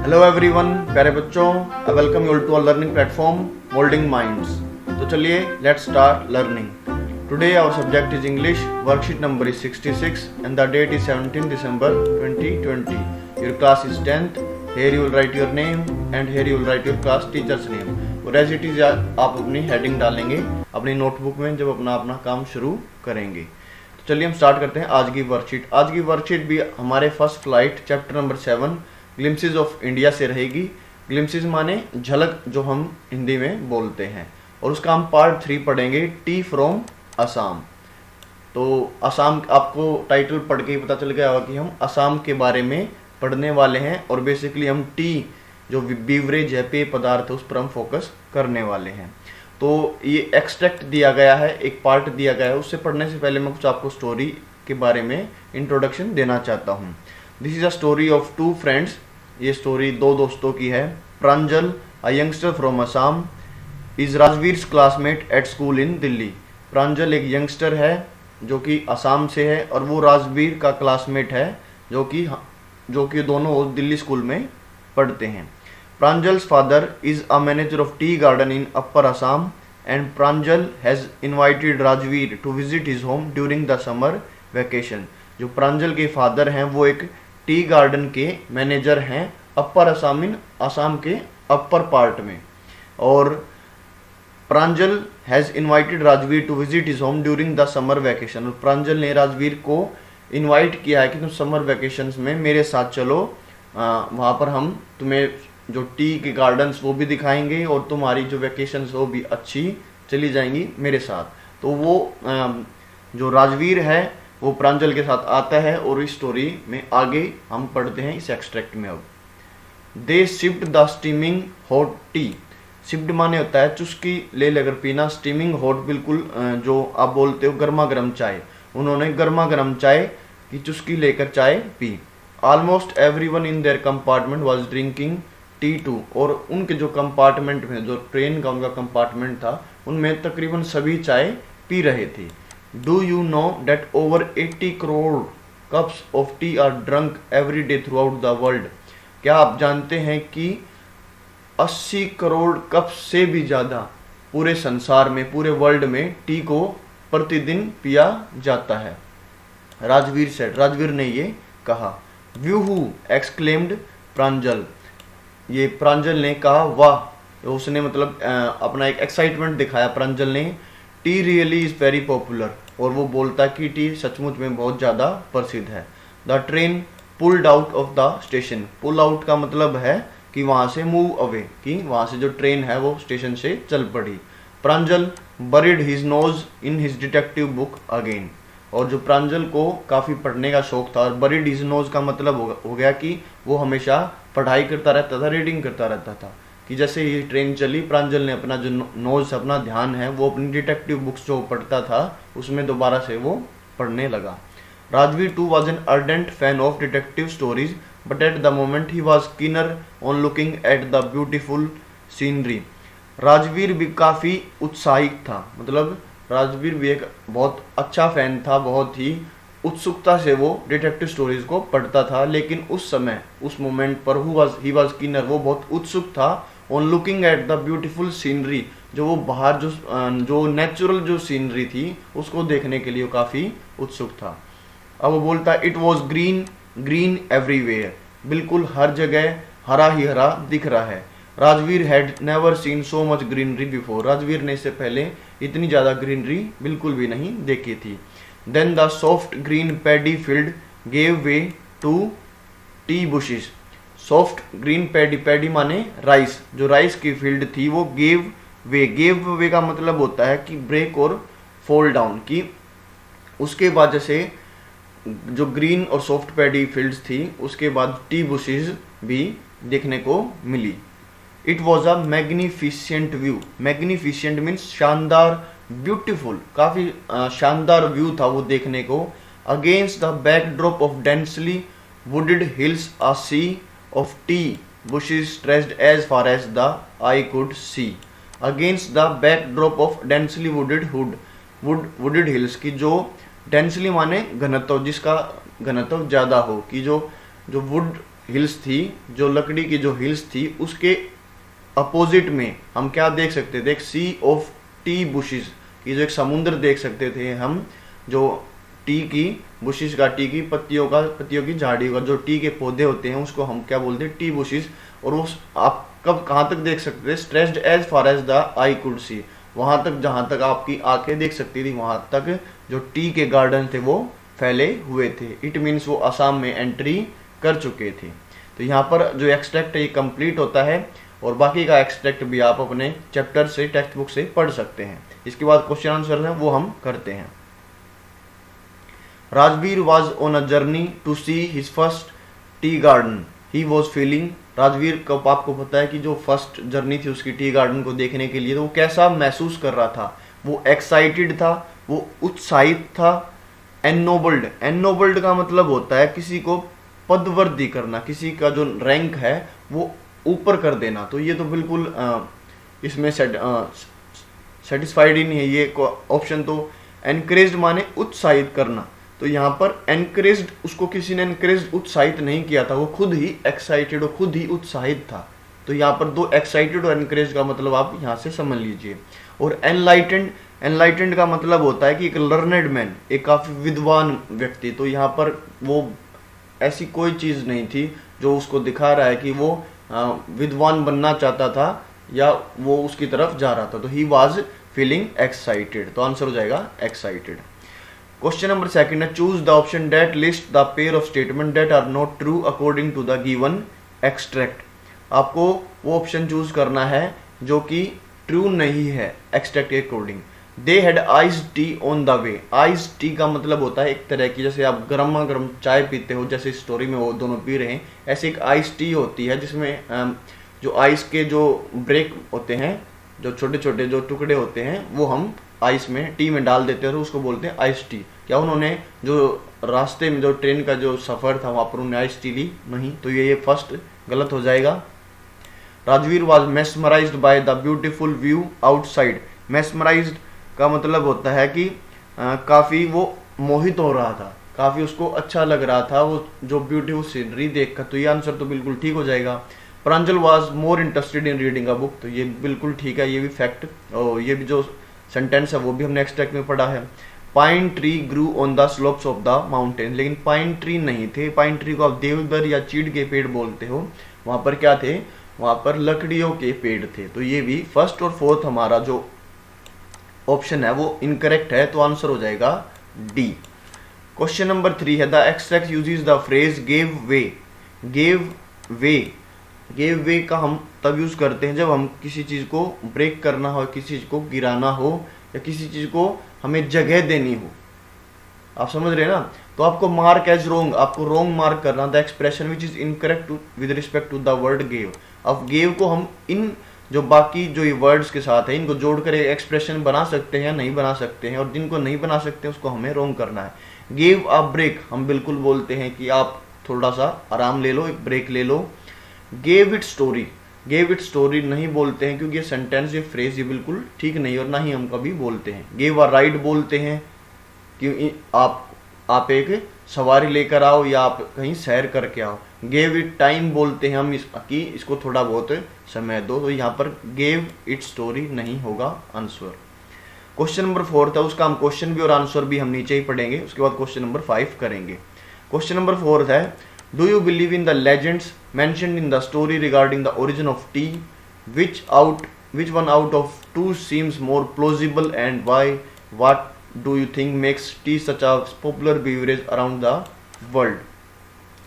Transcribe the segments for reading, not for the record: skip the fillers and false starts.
Hello everyone, प्यारे बच्चों, I welcome you all to our learning platform moulding minds. तो चलिए let's start learning. Today our subject is English, worksheet number is 66 and the date is 17 December 2020। Your class is 10th। here you will write your name and here you will write your class teacher's name। और as it is आप अपनी heading डालेंगे अपनी notebook में जब अपना काम शुरू करेंगे। तो चलिए हम स्टार्ट करते हैं आज की वर्कशीट। आज की वर्कशीट भी हमारे first flight chapter number 7 glimpses of India से रहेगी। ग्लिम्सेस माने झलक, जो हम हिंदी में बोलते हैं, और उसका हम पार्ट 3 पढ़ेंगे, टी फ्रॉम असम। तो असम आपको टाइटल पढ़ के ही पता चल गया होगा कि हम असम के बारे में पढ़ने वाले हैं, और बेसिकली हम टी जो बीवरेज है, पेय पदार्थ है, उस पर हम फोकस करने वाले हैं। तो ये एक्सट्रैक्ट दिया गया है, एक पार्ट दिया गया है। उससे पढ़ने से पहले मैं कुछ आपको स्टोरी के बारे में इंट्रोडक्शन देना चाहता हूँ। This is a story of 2 friends. ये स्टोरी 2 दोस्तों की है। Pranjal, a youngster from Assam, is Rajvir classmate at school in Delhi. Pranjal एक यंगस्टर है जो कि असम से है, और वो राजवीर का क्लासमेट है जो कि दोनों दिल्ली स्कूल में पढ़ते हैं। Pranjal's father is a manager of tea garden in upper Assam and Pranjal has invited Rajveer to visit his home during the summer vacation. जो प्रांजल के फादर हैं वो एक टी गार्डन के मैनेजर हैं अपर असम, इन असम के अपर पार्ट में। और Pranjal has invited Rajveer to visit his home during the summer vacation. और प्रांजल ने राजवीर को इनवाइट किया है कि तुम समर वैकेशंस में मेरे साथ चलो, वहाँ पर हम तुम्हें जो टी के गार्डन्स वो भी दिखाएंगे, और तुम्हारी जो वैकेशंस वो भी अच्छी चली जाएंगी मेरे साथ। तो वो जो राजवीर है वो प्रांजल के साथ आता है, और इस स्टोरी में आगे हम पढ़ते हैं इस एक्सट्रैक्ट में। अब they sipped the steaming hot tea. Sipped माने होता है चुस्की ले लेकर पीना, स्टीमिंग हॉट बिल्कुल जो आप बोलते हो गर्मा गर्म चाय। उन्होंने गर्मा गर्म चाय की चुस्की लेकर चाय पी। Almost everyone in there compartment was drinking tea too. और उनके जो कंपार्टमेंट में, जो ट्रेन का उनका कंपार्टमेंट था, उनमें तकरीबन सभी चाय पी रहे थे। Do you know that over 80 crore cups of T R drunk every day through out the world. क्या आप जानते हैं कि 80 करोड़ कप से भी ज़्यादा पूरे संसार में, पूरे वर्ल्ड में टी को प्रतिदिन पिया जाता है। राजवीर सेड, राजवीर ने ये कहा। व्यूहू एक्सक्लेम्ड प्रांजल। ये प्रांजल ने कहा वाह। उसने मतलब अपना एक एक्साइटमेंट दिखाया प्रांजल ने। T really is very popular. और वो बोलता कि टी सचमुच में बहुत ज़्यादा प्रसिद्ध है। The train pulled out of the station. Pull out का मतलब है कि वहाँ से मूव अवे, कि वहाँ से जो ट्रेन है वो स्टेशन से चल पड़ी। Pranjal buried his nose in his detective book again. और जो प्रांजल को काफ़ी पढ़ने का शौक था, और बरीड हिज नोज का मतलब हो गया कि वो हमेशा पढ़ाई करता रहता था, रीडिंग करता रहता था। कि जैसे ही ट्रेन चली, प्रांजल ने अपना जो नोज, अपना ध्यान है, वो अपनी डिटेक्टिव बुक्स जो पढ़ता था उसमें दोबारा से वो पढ़ने लगा। Rajveer too was an ardent fan of detective stories, but at the moment he was keener on looking at the beautiful scenery. Rajveer भी काफ़ी उत्साहित था, मतलब राजवीर भी एक बहुत अच्छा फैन था, बहुत ही उत्सुकता से वो डिटेक्टिव स्टोरीज को पढ़ता था। लेकिन उस समय, उस मोमेंट पर ही वाज कीनर, वो बहुत उत्सुक था on looking at the beautiful scenery, जो वो बाहर जो नेचुरल जो सीनरी थी उसको देखने के लिए काफ़ी उत्सुक था। अब वो बोलता it was green green everywhere. बिल्कुल हर जगह हरा ही हरा दिख रहा है। Rajveer had never seen so much greenery before. Rajveer ने इससे पहले इतनी ज़्यादा ग्रीनरी बिल्कुल भी नहीं देखी थी। Then the soft green paddy field gave way to tea bushes. Soft green paddy, paddy माने राइस, जो राइस की फील्ड थी वो गेव वे का मतलब होता है कि ब्रेक और फॉल डाउन, की उसके बाद जैसे जो ग्रीन और सॉफ्ट पैडी फील्ड्स थी उसके बाद टी बुशेस भी देखने को मिली। It was a magnificent view. Magnificent means शानदार, ब्यूटीफुल, काफ़ी शानदार व्यू था वो देखने को। Against the backdrop of densely wooded hills a sea of tea bushes stretched as far as the eye could see. Against the backdrop of densely wooded hills, की जो densely माने घनत्व, जिसका घनत्व ज़्यादा हो, कि जो वुड हिल्स थी, जो लकड़ी की जो हिल्स थी, उसके अपोजिट में हम क्या देख सकते थे, एक सी ऑफ टी बुशेस की जो एक समुद्र देख सकते थे हम, जो टी की बुशेस का, टी की पत्तियों की झाड़ियों का, जो टी के पौधे होते हैं उसको हम क्या बोलते हैं, टी बुशेस। और उस आप कब कहाँ तक देख सकते थे, stretched as far as the eye could see, वहां तक जहां तक आपकी आंखें देख सकती थी, वहां तक जो टी के गार्डन थे वो फैले हुए थे। इट मीन्स वो असम में एंट्री कर चुके थे। तो यहाँ पर जो एक्सट्रैक्ट है ये कंप्लीट होता है, और बाकी का एक्सट्रैक्ट भी आप अपने चैप्टर से, टेक्स्ट बुक से पढ़ सकते हैं। इसके बाद क्वेश्चन आंसर है वो हम करते हैं। Rajveer was on a journey to see his first tea garden, he was feeling. Rajveer कब, आपको पता है कि जो फर्स्ट जर्नी थी उसकी टी गार्डन को देखने के लिए, तो वो कैसा महसूस कर रहा था, वो एक्साइटेड था, वो उत्साहित था। एनोबल्ड, एनोबल्ड का मतलब होता है किसी को पदवर्दी करना, किसी का जो रैंक है वो ऊपर कर देना। तो ये तो बिल्कुल इसमें सेटिस्फाइड ही नहीं है ये ऑप्शन। तो एनकरेज्ड माने उत्साहित करना, तो यहाँ पर एनकरेज्ड, उसको किसी ने एनकरेज्ड उत्साहित नहीं किया था, वो खुद ही एक्साइटेड और खुद ही उत्साहित था। तो यहाँ पर दो एक्साइटेड और एनकरेज का मतलब आप यहाँ से समझ लीजिए। और एनलाइटेंड, एनलाइटेंड का मतलब होता है कि एक लर्नेड मैन, एक काफी विद्वान व्यक्ति। तो यहाँ पर वो ऐसी कोई चीज नहीं थी जो उसको दिखा रहा है कि वो विद्वान बनना चाहता था या वो उसकी तरफ जा रहा था। तो ही वॉज फीलिंग एक्साइटेड, तो आंसर हो जाएगा एक्साइटेड। क्वेश्चन नंबर सेकंड है, choose the option that list the pair of statement that are not true according to the given extract. आपको वो ऑप्शन चूज करना है जो कि ट्रू नहीं है एक्सट्रैक्ट के according. They had ice tea on the way, ice tea का मतलब होता है एक तरह की, जैसे आप गर्मा गर्म चाय पीते हो, जैसे स्टोरी में वो दोनों पी रहे हैं, ऐसे एक आइस टी होती है जिसमें जो आइस के जो ब्रेक होते हैं, जो छोटे छोटे जो टुकड़े होते हैं, वो हम आइस में, टी में डाल देते हैं और उसको बोलते हैं आइस टी। क्या उन्होंने जो रास्ते में जो ट्रेन का जो सफर था वहां पर उन्होंने आइस टी ली? नहीं। तो ये फर्स्ट गलत हो जाएगा। Rajveer was mesmerised by the beautiful view outside. Mesmerised का मतलब होता है कि काफी वो मोहित हो रहा था, काफी उसको अच्छा लग रहा था वो जो ब्यूटीफुल सीनरी देखकर। तो ये आंसर तो बिल्कुल ठीक हो जाएगा। Pranjal was more interested in reading a book, तो ये बिल्कुल ठीक है, ये भी फैक्ट। और ये भी जो सेंटेंस है वो भी हमने एक्सट्रैक्ट में पढ़ा है। Pine tree grew on the slopes of the mountain, लेकिन पाइन ट्री नहीं थे। पाइन ट्री को आप देवदार या चीड़ के पेड़ बोलते हो, वहां पर क्या थे, वहां पर लकड़ियों के पेड़ थे। तो ये भी फर्स्ट और फोर्थ हमारा जो ऑप्शन है वो इनकरेक्ट है, तो आंसर हो जाएगा डी। क्वेश्चन नंबर 3 है, the extract uses the phrase gave way. Gave way, gave way का हम तब यूज करते हैं जब हम किसी चीज को ब्रेक करना हो, किसी चीज को गिराना हो, या किसी चीज को हमें जगह देनी हो। आप समझ रहे हैं ना? तो आपको मार्क एज रोंग, आपको रोंग मार्क करना, the expression which is incorrect with respect to the word gave. अब गेव को हम इन जो बाकी जो ये वर्ड्स के साथ है इनको जोड़कर एक एक्सप्रेशन बना सकते हैं, नहीं बना सकते हैं, और जिनको नहीं बना सकते उसको हमें रोंग करना है। गिव अ ब्रेक हम बिल्कुल बोलते हैं कि आप थोड़ा सा आराम ले लो, एक ब्रेक ले लो। Gave it story, gave it story नहीं बोलते हैं क्योंकि ये सेंटेंस, ये फ्रेज ये बिल्कुल ठीक नहीं, और ना ही हम कभी बोलते हैं। गेव अ राइड बोलते हैं क्योंकि आप एक सवारी लेकर आओ या आप कहीं सैर करके आओ। गेव इट टाइम बोलते हैं हम इसको थोड़ा बहुत समय दो। तो यहाँ पर गेव इट स्टोरी नहीं होगा आंसर। क्वेश्चन नंबर 4 था, उसका हम क्वेश्चन भी और आंसर भी हम नीचे ही पढ़ेंगे, उसके बाद क्वेश्चन नंबर 5 करेंगे। क्वेश्चन नंबर 4 है, do you believe in the legends mentioned in the story regarding the origin of T? which one out of two seems more plausible and why? What do you think makes tea such a popular beverage around the world?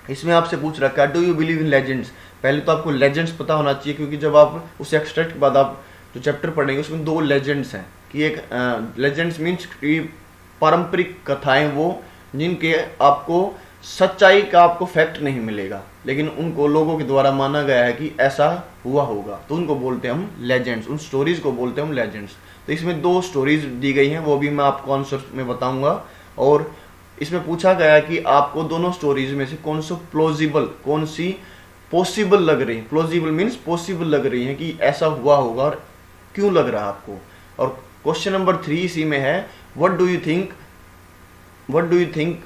इसमें आपसे पूछ रखा है, do you believe in legends. पहले तो आपको legends पता होना चाहिए, क्योंकि जब आप उस एक्सट्रैक्ट के बाद आप जो चैप्टर पढ़ेंगे उसमें 2 लेजेंड्स हैं। कि एक लेजेंड्स मीन्स पारंपरिक कथाएं, वो जिनके आपको सच्चाई का आपको फैक्ट नहीं मिलेगा, लेकिन उनको लोगों के द्वारा माना गया है कि ऐसा हुआ होगा, तो उनको बोलते हैं हम लेजेंड्स, उन स्टोरीज को बोलते हैं हम लेजेंड्स। तो इसमें 2 स्टोरीज दी गई हैं, वो भी मैं आपको आंसर में बताऊंगा। और इसमें पूछा गया है कि आपको दोनों स्टोरीज में से कौन सा प्लॉजिबल, कौन सी पॉसिबल लग रही है। प्लॉजिबल मीन्स पॉसिबल लग रही है कि ऐसा हुआ होगा, और क्यों लग रहा है आपको। और क्वेश्चन नंबर 3 इसी में है, what do you think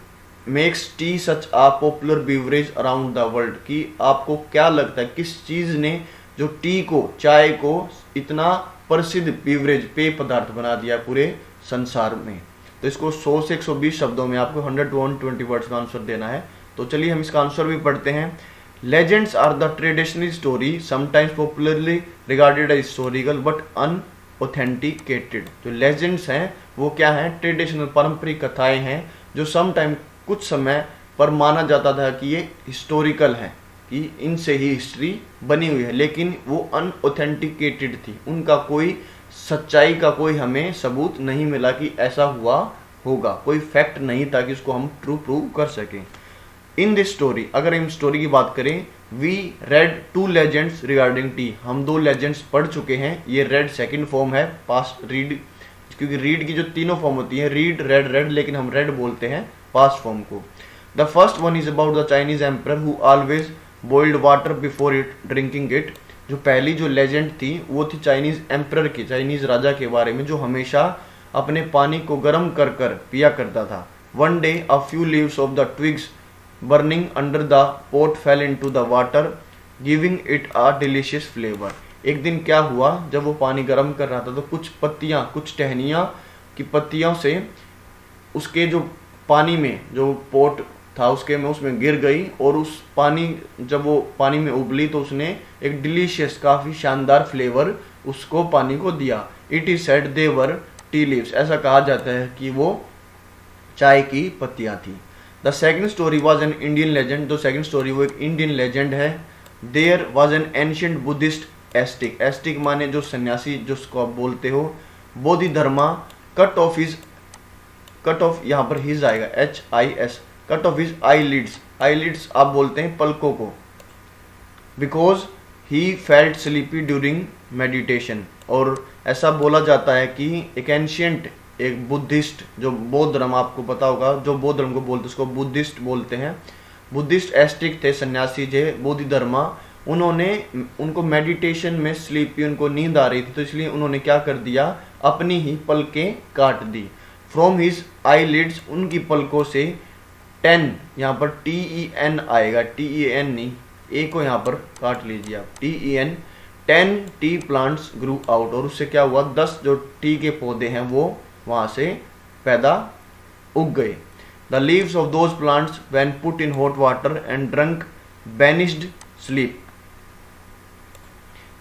makes tea such a popular beverage around the world, कि आपको क्या लगता है किस चीज ने जो टी को, चाय को इतना प्रसिद्ध बीवरेज, पेय पदार्थ बना दिया पूरे संसार में। तो इसको 100 से 120 शब्दों में आपको 100 to 120 वर्ड्स में आंसर देना है। तो चलिए हम इसका आंसर भी पढ़ते हैं। Legends are the traditional story sometimes popularly regarded as historical but unauthenticated. जो लेजेंड्स हैं वो क्या हैं? ट्रेडिशनल, पारंपरिक कथाएं हैं जो समटाइम, कुछ समय पर माना जाता था कि ये हिस्टोरिकल है, कि इनसे ही हिस्ट्री बनी हुई है, लेकिन वो अनऑथेंटिकेटेड थी। उनका कोई सच्चाई का कोई हमें सबूत नहीं मिला कि ऐसा हुआ होगा, कोई फैक्ट नहीं था कि उसको हम ट्रू प्रूव कर सकें। इन दिस स्टोरी, अगर हम स्टोरी की बात करें, we read 2 legends regarding tea, हम 2 लेजेंड्स पढ़ चुके हैं। ये रेड सेकंड फॉर्म है, पास्ट रीड, क्योंकि रीड की जो तीनों फॉर्म होती है, रीड, रेड, रेड, लेकिन हम रेड बोलते हैं पास्ट फॉर्म को। The first one is about the Chinese emperor who always boiled water before it drinking it. जो पहली जो लेजेंड थी वो थी चाइनीज एम्परर की, चाइनीज राजा के बारे में, जो हमेशा अपने पानी को गर्म कर कर पिया करता था। One day a few leaves of the twigs burning under the pot fail into the water giving it a delicious flavour. एक दिन क्या हुआ, जब वो पानी गर्म कर रहा था तो कुछ पत्तियां, कुछ टहनियां की पत्तियों से उसके जो पानी में, जो पोट था उसके में, उसमें गिर गई, और उस पानी, जब वो पानी में उबली तो उसने एक डिलीशियस, काफी शानदार फ्लेवर उसको पानी को दिया। It is said they were tea leaves, ऐसा कहा जाता है कि वो चाय की पत्तियां थी। The second story was an Indian legend. जो सेकंड स्टोरी वो एक इंडियन लेजेंड है। There was an ancient Buddhist ascetic, ascetic माने जो सन्यासी, जिसको आप बोलते हो, बोधि धर्मा, कट ऑफ यहाँ पर हिज आएगा, HIS, cut off his eyelids, eyelids आप बोलते हैं पलकों को, because he felt sleepy during meditation. और ऐसा बोला जाता है कि एक एंशिएंट, एक बुद्धिस्ट, जो बौद्ध धर्म, आपको पता होगा जो बौद्ध धर्म को बोलते हैं उसको बुद्धिस्ट बोलते हैं, बुद्धिस्ट एस्टिक थे, सन्यासी थे, बोधि धर्मा। उनको मेडिटेशन में स्लीपी, उनको नींद आ रही थी, तो इसलिए उन्होंने क्या कर दिया, अपनी ही पलकें काट दी। फ्रॉम हिज आईलिड्स, उनकी पलकों से 10, यहाँ पर TEN आएगा, TEN नहीं, ए को यहाँ पर काट लीजिए आप, TEN, 10 टी प्लांट्स ग्रू आउट। और उससे क्या हुआ, 10 जो टी के पौधे हैं वो वहां से पैदा उग गए। The leaves of those plants when put in hot water and drunk banished sleep.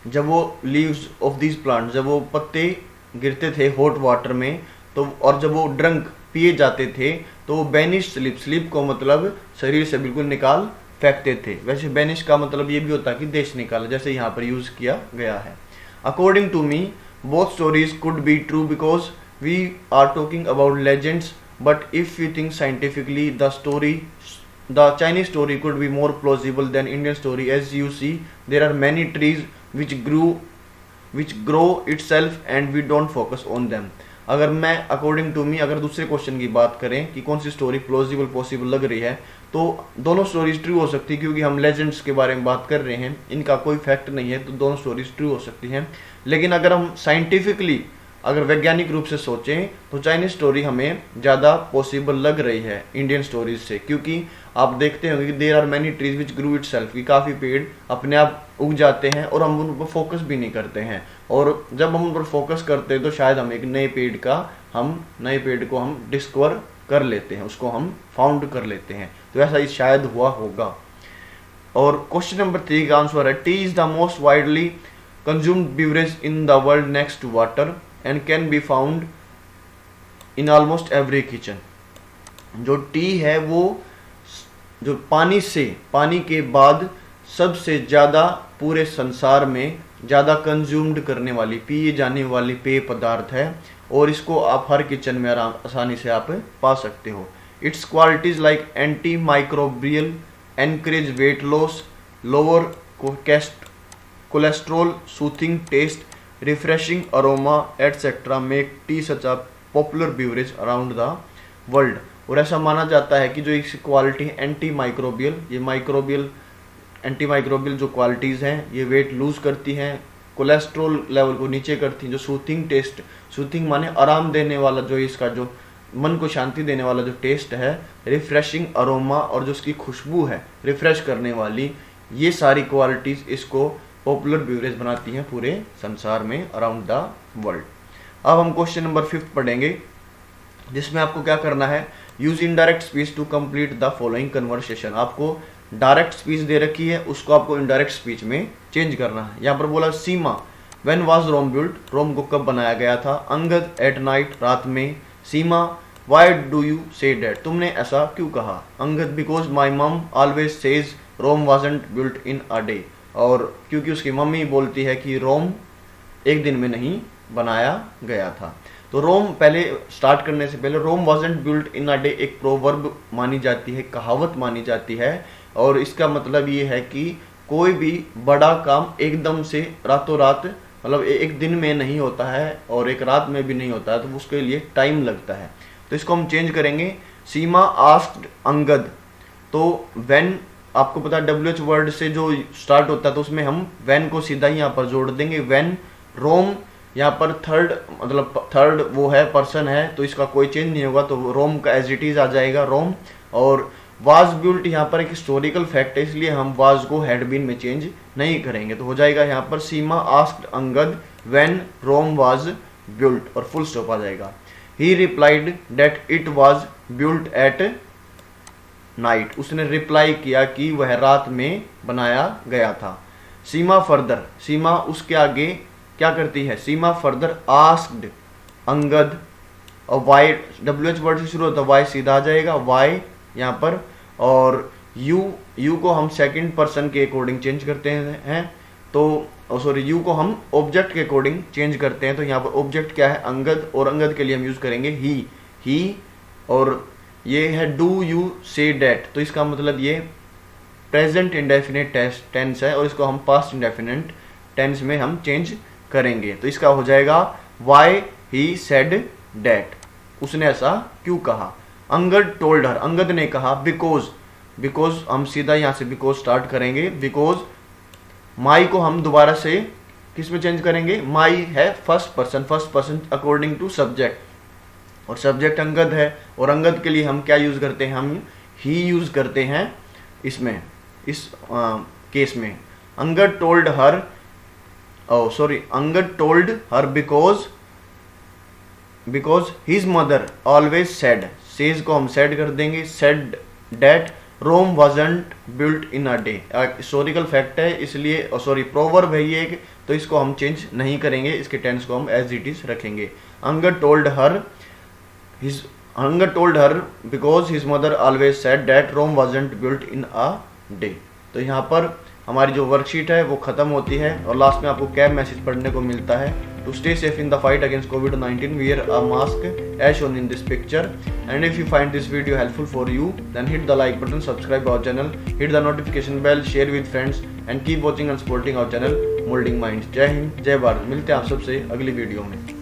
जब वो लीव्स ऑफ दीज प्लांट्स, जब वो पत्ते गिरते थे हॉट वाटर में, तो और जब वो ड्रंक पिए जाते थे तो वो बेनिश स्लीप, स्लीप को मतलब शरीर से बिल्कुल निकाल फेंकते थे। वैसे बेनिश का मतलब ये भी होता है कि देश निकाला, जैसे यहाँ पर यूज किया गया है। According to me both stories could be true because we are talking about legends, but if you think scientifically the Chinese story could be more plausible than Indian story. As you see, there are many trees which grow itself and we don't focus on them. अगर मैं according to मी, अगर दूसरे question की बात करें कि कौन सी story plausible possible लग रही है, तो दोनों स्टोरीज ट्रू हो सकती है, क्योंकि हम लेजेंड्स के बारे में बात कर रहे हैं, इनका कोई फैक्ट नहीं है, तो दोनों स्टोरीज ट्रू हो सकती हैं। लेकिन अगर हम साइंटिफिकली, अगर वैज्ञानिक रूप से सोचें, तो चाइनीज स्टोरी हमें ज़्यादा पॉसिबल लग रही है इंडियन स्टोरीज से, क्योंकि आप देखते होंगे कि there are many trees which grew itself, कि काफ़ी पेड़ अपने आप उग जाते हैं और हम उन पर फोकस भी नहीं करते हैं। और जब हम उन पर फोकस करते हैं तो शायद हम एक नए पेड़ को हम डिस्कवर कर लेते हैं, उसको हम फाउंड कर लेते हैं। तो ऐसा ही शायद हुआ होगा। और क्वेश्चन नंबर 3 का आंसर है, tea is the most widely consumed beverage in the world next to water and can be found in almost every kitchen. जो टी है वो जो पानी के बाद सबसे ज़्यादा पूरे संसार में ज़्यादा कंज्यूम्ड करने वाली, पिए जाने वाली पेय पदार्थ है, और इसको आप हर किचन में आसानी से आप पा सकते हो। Its qualities like anti microbial, encourage weight loss, lower cholesterol, soothing taste, refreshing aroma etcetera make tea such a popular beverage around the world. और ऐसा माना जाता है कि जो इसकी क्वालिटी है एंटी माइक्रोबियल जो क्वालिटीज़ हैं, ये वेट लूज करती हैं, कोलेस्ट्रॉल लेवल को नीचे करती हैं, जो सूथिंग टेस्ट, सूथिंग माने आराम देने वाला, जो इसका जो मन को शांति देने वाला जो टेस्ट है, रिफ्रेशिंग अरोमा और जो उसकी खुशबू है रिफ्रेश करने वाली, ये सारी क्वालिटीज इसको पॉपुलर बेवरेज बनाती हैं पूरे संसार में, अराउंड द वर्ल्ड। अब हम क्वेश्चन नंबर 5 पढ़ेंगे, जिसमें आपको क्या करना है, use indirect speech to complete the following conversation. आपको डायरेक्ट स्पीच दे रखी है, उसको आपको इनडायरेक्ट स्पीच में चेंज करना है। यहाँ पर बोला सीमा, व्हेन वाज रोम बिल्ट, रोम को कब बनाया गया था। अंगद, एट नाइट, रात में। Seema, why do you say that, तुमने ऐसा क्यों कहा। Angad, because my mum always says Rome wasn't built in a day, और क्योंकि उसकी मम्मी बोलती है कि रोम एक दिन में नहीं बनाया गया था। तो रोम पहले स्टार्ट करने से पहले Rome wasn't built in a day एक प्रोवर्ब मानी जाती है, कहावत मानी जाती है, और इसका मतलब ये है कि कोई भी बड़ा काम एकदम से रातों रात, मतलब एक दिन में नहीं होता है और एक रात में भी नहीं होता है, तो उसके लिए टाइम लगता है। तो इसको हम चेंज करेंगे, सीमा आस्क्ड अंगद, तो व्हेन आपको पता है WH वर्ड से जो स्टार्ट होता है, तो उसमें हम व्हेन को सीधा ही यहाँ पर जोड़ देंगे। व्हेन रोम, यहाँ पर थर्ड मतलब थर्ड वो है, पर्सन है, तो इसका कोई चेंज नहीं होगा, तो रोम का एज इट इज आ जाएगा रोम। और वाज बिल्ट यहाँ पर एक हिस्टोरिकल फैक्ट है, इसलिए हम वाज को हैड बीन में चेंज नहीं करेंगे, तो हो जाएगा यहाँ पर Seema asked Angad when Rome was built, और फुल स्टॉप आ जाएगा। He replied that it was built at night, उसने रिप्लाई किया कि वह रात में बनाया गया था। सीमा फर्दर, सीमा उसके आगे क्या करती है, सीमा फर्दर आस्क्ड अंगद, और वाई WH वर्ड से शुरू होता है, वाई सीधा आ जाएगा, वाई यहाँ पर, और यू को हम सेकंड पर्सन के अकॉर्डिंग चेंज करते हैं, तो सॉरी यू को हम ऑब्जेक्ट के अकॉर्डिंग चेंज करते हैं, तो यहाँ पर ऑब्जेक्ट क्या है, अंगद, और अंगद के लिए हम यूज करेंगे ही, और ये है डू यू से डैट, तो इसका मतलब ये प्रेजेंट इंडेफिनिट टेंस है, और इसको हम पास्ट इंडेफिनिट टेंस में हम चेंज करेंगे, तो इसका हो जाएगा वाई ही सेड डैट, उसने ऐसा क्यों कहा। अंगद टोल्ड हर, अंगद ने कहा, बिकॉज हम सीधा यहाँ से बिकॉज स्टार्ट करेंगे, बिकॉज माई को हम दोबारा से किस में चेंज करेंगे, माई है first person according to subject, और सब्जेक्ट अंगद है, और अंगद के लिए हम क्या यूज करते हैं, हम ही यूज करते हैं इसमें, इस केस में। Angad told her, Angad told her because his mother always said, says को हम सेड कर देंगे, said that Rome wasn't built in a day, historical fact है, इसलिए प्रोवर्ब है ये एक, तो इसको हम चेंज नहीं करेंगे, इसके टेंस को हम एज इट इज रखेंगे। Angad told her because his mother always said that Rome wasn't built in a day. तो यहाँ पर हमारी जो वर्कशीट है वो खत्म होती है, और लास्ट में आपको क्या मैसेज पढ़ने को मिलता है, to stay safe in the fight against COVID-19 wear a mask as shown in this picture, and if you find this video helpful for you then hit the like button, subscribe our channel, hit the notification bell, share with friends and keep watching and supporting our channel Molding Minds। जय हिंद, जय भारत, मिलते हैं आप सबसे अगली video में।